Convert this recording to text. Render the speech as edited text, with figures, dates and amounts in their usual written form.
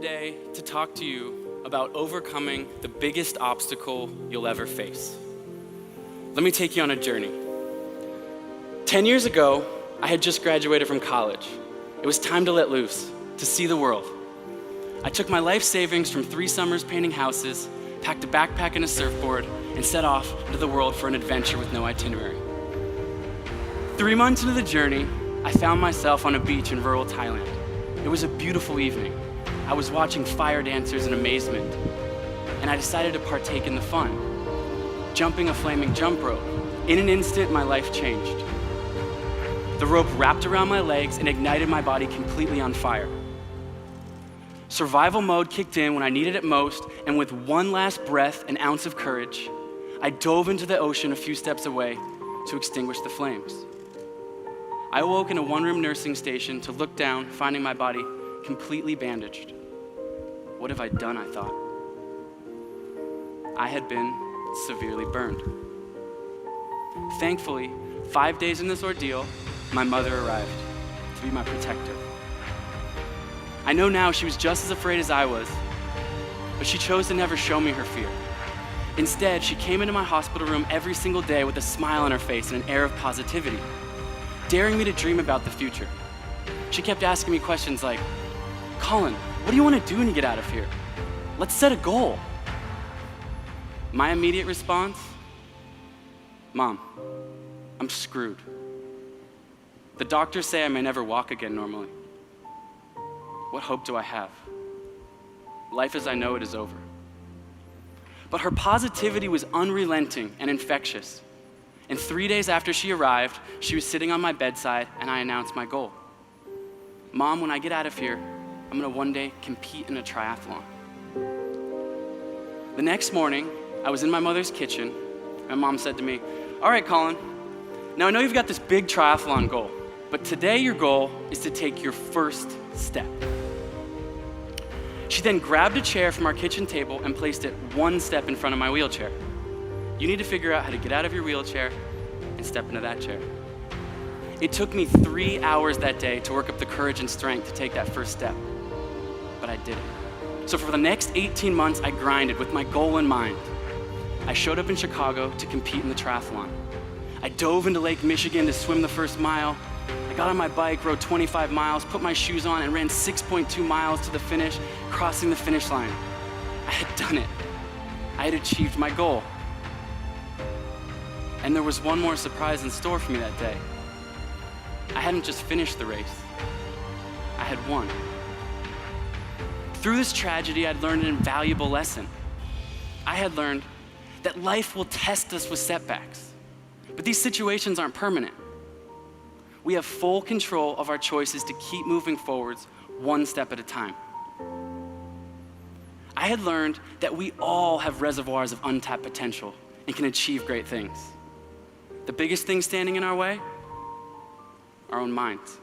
today to talk to you about overcoming the biggest obstacle you'll ever face. Let me take you on a journey. 10 years ago, I had just graduated from college. It was time to let loose, to see the world. I took my life savings from 3 summers painting houses, packed a backpack and a surfboard, and set off into the world for an adventure with no itinerary. 3 months into the journey, I found myself on a beach in rural Thailand. It was a beautiful evening. I was watching fire dancers in amazement, and I decided to partake in the fun, jumping a flaming jump rope. In an instant, my life changed. The rope wrapped around my legs and ignited my body completely on fire. Survival mode kicked in when I needed it most, and with one last breath and ounce of courage, I dove into the ocean a few steps away to extinguish the flames. I awoke in a one-room nursing station to look down, finding my body completely bandaged. What have I done, I thought. I had been severely burned. Thankfully, 5 days in this ordeal, my mother arrived to be my protector. I know now she was just as afraid as I was, but she chose to never show me her fear. Instead, she came into my hospital room every single day with a smile on her face and an air of positivity, daring me to dream about the future. She kept asking me questions like, "Colin, what do you want to do when you get out of here? Let's set a goal." My immediate response, "Mom, I'm screwed. The doctors say I may never walk again normally. What hope do I have? Life as I know it is over." But her positivity was unrelenting and infectious. And 3 days after she arrived, she was sitting on my bedside and I announced my goal. "Mom, when I get out of here, I'm gonna one day compete in a triathlon." The next morning, I was in my mother's kitchen, and Mom said to me, "All right, Colin, now I know you've got this big triathlon goal, but today your goal is to take your first step." She then grabbed a chair from our kitchen table and placed it one step in front of my wheelchair. "You need to figure out how to get out of your wheelchair and step into that chair." It took me 3 hours that day to work up the courage and strength to take that first step, but I did it. So for the next 18 months, I grinded with my goal in mind. I showed up in Chicago to compete in the triathlon. I dove into Lake Michigan to swim the first mile. I got on my bike, rode 25 miles, put my shoes on, and ran 6.2 miles to the finish, crossing the finish line. I had done it. I had achieved my goal. And there was one more surprise in store for me that day. I hadn't just finished the race. I had won. Through this tragedy, I'd learned an invaluable lesson. I had learned that life will test us with setbacks, but these situations aren't permanent. We have full control of our choices to keep moving forwards one step at a time. I had learned that we all have reservoirs of untapped potential and can achieve great things. The biggest thing standing in our way? Our own minds.